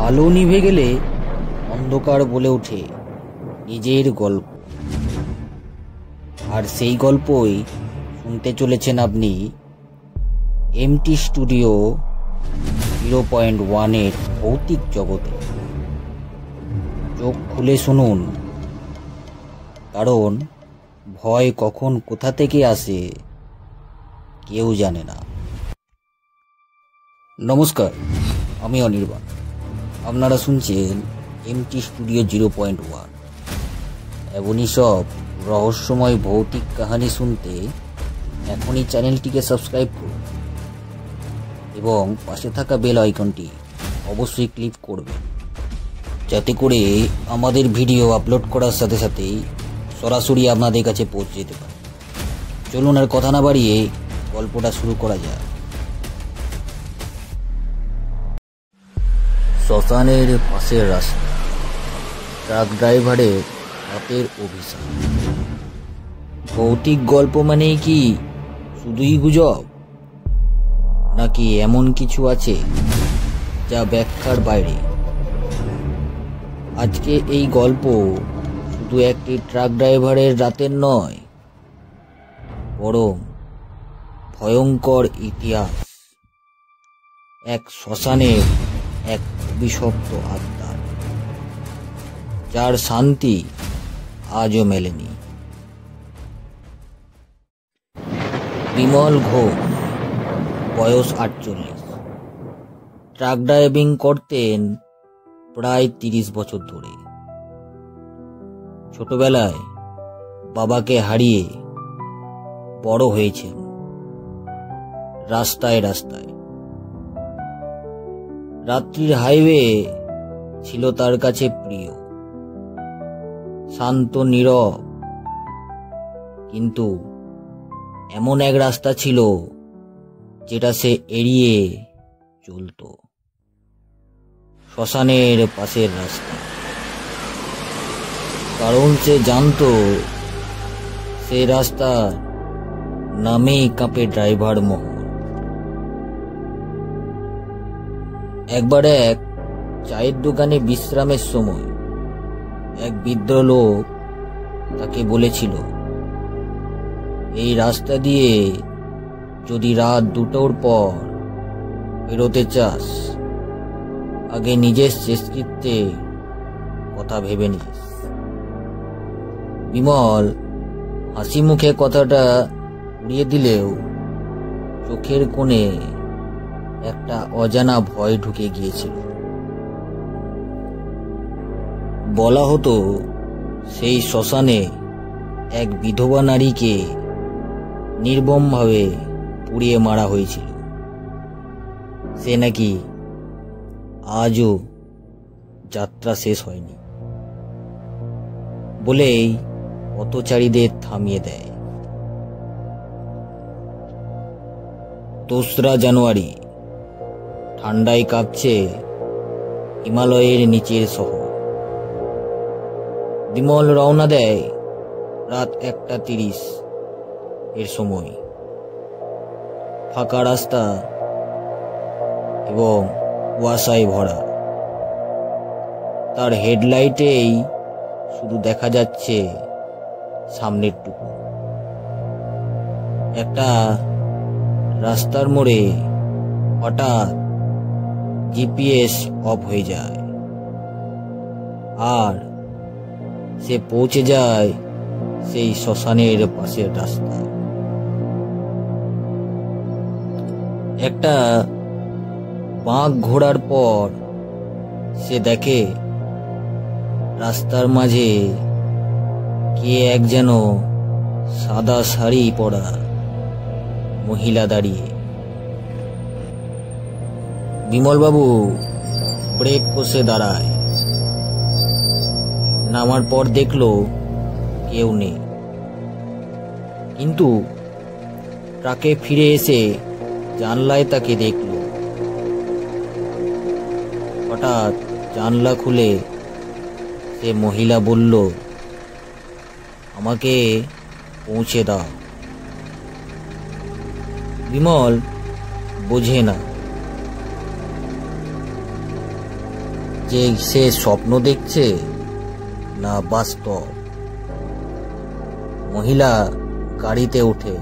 আলো নিভে গেলে অন্ধকার বলে ওঠে নিজের গল্প। আর সেই গল্পই শুনতে চলেছেন আপনি এমটি স্টুডিও 0.1 ভৌতিক জগতে। চোখ খুলে শুনুন, কারণ ভয় কখন কোথা থেকে আসে কেউ জানে না। নমস্কার, আমি অনির্বাণ। আপনারা শুনছেন এমটি স্টুডিও 0.1। এমনই সব রহস্যময় ভৌতিক কাহিনী শুনতে এখনই চ্যানেলটিকে সাবস্ক্রাইব করুন এবং পাশে থাকা বেল আইকনটি অবশ্যই ক্লিক করবেন, যাতে করে আমাদের ভিডিও আপলোড করার সাথে সাথেই সরাসরি আপনাদের কাছে পৌঁছে যেতে পারে। চলুন আর কথা না বাড়িয়ে গল্পটা শুরু করা যায়। শ্মশানের পাশের রাস্তা, ট্রাক ড্রাইভারের রাতের অভিশাপ। ভৌতিক গল্প মানেই কি শুধুই গুজব, নাকি এমন কিছু আছে যা ব্যাখ্যার বাইরে? আজকে এই গল্প শুধু একটি ট্রাক ড্রাইভারের রাতের নয়, বরং ভয়ঙ্কর ইতিহাস, এক শ্মশানের এক অভিশপ্ত আত্মার, যার শান্তি আজও মেলেনি। বিমল ঘোষ, বয়স 48, ট্রাক ড্রাইভিং করতেন প্রায় 30 বছর ধরে। ছোটবেলায় বাবাকে হারিয়ে বড় হয়েছেন রাস্তায় রাস্তায়। রাত্রির হাইওয়ে ছিল তার কাছে প্রিয়, শান্ত নীরব, কিন্তু এমন এক রাস্তা ছিল যেটা সে এড়িয়ে চলত, শ্মশানের পাশের রাস্তা। কারণ সে জানতো সে রাস্তার নামেই কাঁপে ড্রাইভার মহল। একবার এক চায়ের দোকানে বিশ্রামের সময় এক বৃদ্ধ লোক তাকে বলেছিল, এই রাস্তা দিয়ে যদি রাত 2টোর পর বেরোতে চাস, আগে নিজের শেষকৃত্যে কথা ভেবে নিস। বিমল হাসি মুখে কথাটা উড়িয়ে দিলেও চোখের কোণে একটা অজানা ভয় ঢুকে গিয়েছিল। বলা হতো সেই শ্মশানে এক বিধবা নারীকে নির্মমভাবে পুড়িয়ে মারা হয়েছিল। সে নাকি আজও যাত্রা শেষ হয়নি বলেই পথচারীদের থামিয়ে দেয়। 2রা জানুয়ারি, ঠান্ডায় কাঁপছে হিমালয়ের নিচের শহর। বিমল রওনা দেয় রাত 1:30 এর সময়। ফাঁকা রাস্তা এবং কুয়াশায় ভরা। তার হেডলাইটেই শুধু দেখা যাচ্ছে সামনের টুকু। একটা রাস্তার মোড়ে হঠাৎ জিপিএস অফ হয়ে যায় আর সে পৌঁছে যায় সেই শ্মশানের পাশের রাস্তায়। একটা বাঁক ঘোরার পর সে দেখে রাস্তার মাঝে কে এক যেন সাদা শাড়ি পরা মহিলা দাঁড়িয়ে। বিমলবাবু ব্রেক কষে দাঁড়ায়। নামার পর দেখলো কেউ নেই, কিন্তু ট্রাকে ফিরে এসে জানলায় তাকে দেখল। হঠাৎ জানলা খুলে সে মহিলা বলল, আমাকে পৌঁছে দাও। বিমল বোঝে না যে সে স্বপ্ন দেখছে না বাস্তব। মহিলা গাড়িতে ওঠে,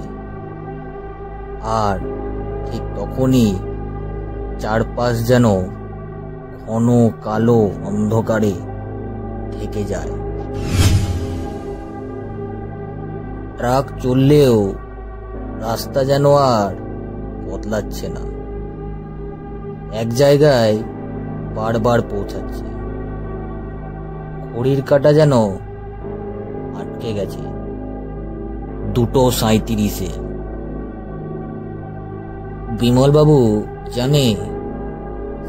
আর ঠিক তখনই চারপাশ যেন ঘন কালো অন্ধকারে ঢেকে যায়। ট্রাক চললেও রাস্তা যেন আর বদলাচ্ছে না, এক জায়গায় বারবার পৌঁছাচ্ছে। ঘড়ির কাঁটা যেন আটকে গেছে 2:37-এ। বিমলবাবু জানে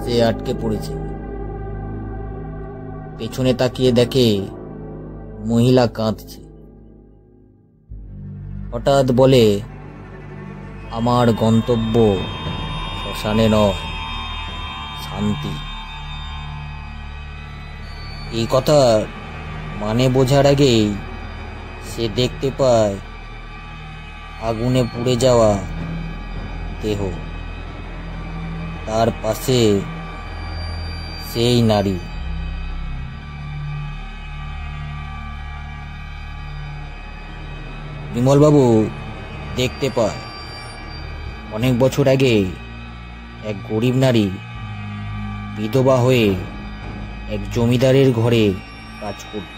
সে আটকে পড়েছে। পেছনে তাকিয়ে দেখে মহিলা কাঁদছে। হঠাৎ বলে, আমার গন্তব্য শ্মশানে নয়, শান্তি। এই কথা মানে বোঝার আগেই সে দেখতে পায় আগুনে পুড়ে যাওয়া দেহ, তার পাশে সেই নারী। বিমলবাবু দেখতে পায় অনেক বছর আগে এক গরিব নারী বিধবা হয়ে এক জমিদারের ঘরে কাজ করত।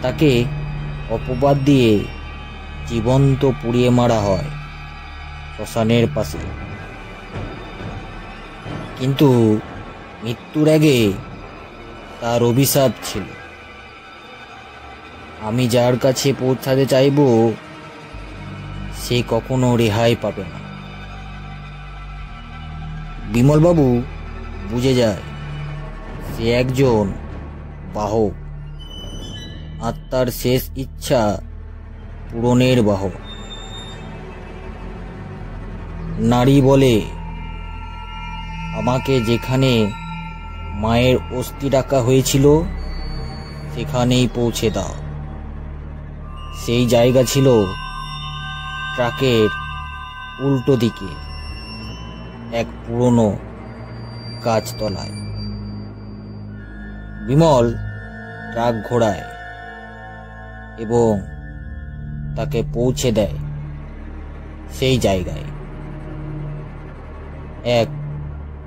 তাকে অপবাদ দিয়ে জীবন্ত পুড়িয়ে মারা হয় শ্মশানের পাশে। কিন্তু মৃত্যুর আগে তার অভিশাপ ছিল, আমি যার কাছে পৌঁছাতে চাইব সে কখনো রেহাই পাবে না। বিমলবাবু বুঝে যায় সে একজন বাহক, আত্মার শেষ ইচ্ছা পূরণের বাহক। নারী বলে, আমাকে যেখানে মায়ের অস্থি রাখা হয়েছিল সেখানেই পৌঁছে দাও। সেই জায়গা ছিল ট্রাকের উল্টো দিকে এক পুরনো গাছতলায়। বিমল ট্রাক ঘোরায় এবং তাকে পৌঁছে দেয় সেই জায়গায়। এক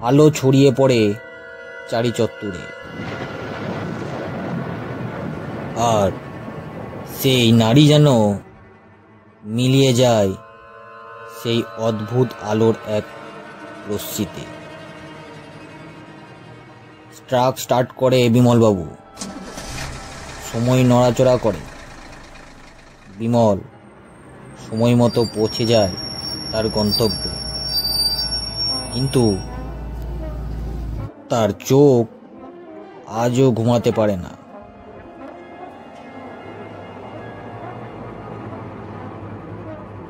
আলো ছড়িয়ে পড়ে চারিচত্বরে, আর সেই নারী যেন মিলিয়ে যায় সেই অদ্ভুত আলোর এক রশ্মিতে। ট্রাক স্টার্ট করে বিমলবাবু, সময় নড়াচড়া করে। বিমল সময় মতো পৌঁছে যায় তার গন্তব্যে, কিন্তু তার চোখ আজও ঘুমাতে পারে না।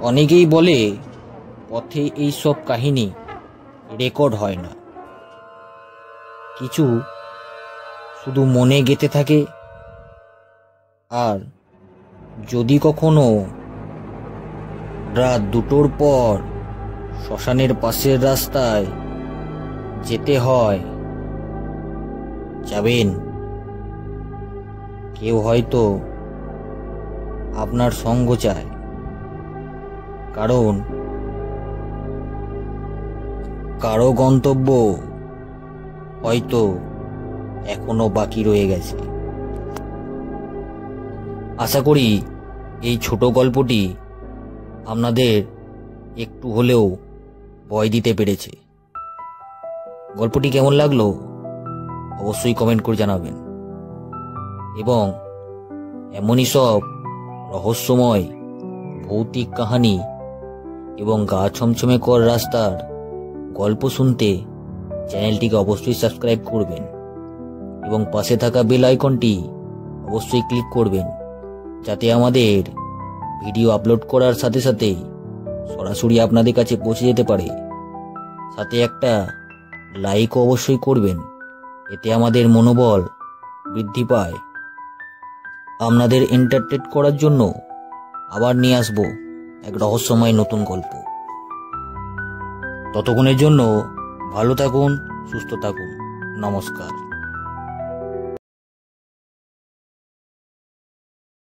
অনেকেই বলে পথে এই সব কাহিনী রেকর্ড হয় না, কিছু শুধু মনে গেঁথে থাকে। আর যদি কখনো রাত 2টোর পর শ্মশানের পাশের রাস্তায় যেতে হয়, যাবেন। কেউ হয়তো আপনার সঙ্গ চায়, কারণ কারো গন্তব্য হয়তো এখনো বাকি রয়ে গেছে। আশা করি এই ছোট গল্পটি আপনাদের একটু হলেও ভয় দিতে পেরেছে। গল্পটি কেমন লাগলো অবশ্যই কমেন্ট করে জানাবেন, এবং এমনই সব রহস্যময় ভৌতিক কাহিনী এবং গা ছমছমে কর রাস্তার গল্প শুনতে চ্যানেলটিকে অবশ্যই সাবস্ক্রাইব করবেন এবং পাশে থাকা বেল আইকনটি অবশ্যই ক্লিক করবেন, যাতে আমাদের ভিডিও আপলোড করার সাথে সাথে সরাসরি আপনাদের কাছে পৌঁছে যেতে পারে। সাথে একটা লাইকও অবশ্যই করবেন, এতে আমাদের মনোবল বৃদ্ধি পায়। আপনাদের এন্টারটেইন করার জন্য আবার নিয়ে আসবো এক রহস্যময় নতুন গল্প। ততক্ষণের জন্য ভালো থাকুন, সুস্থ থাকুন, নমস্কার।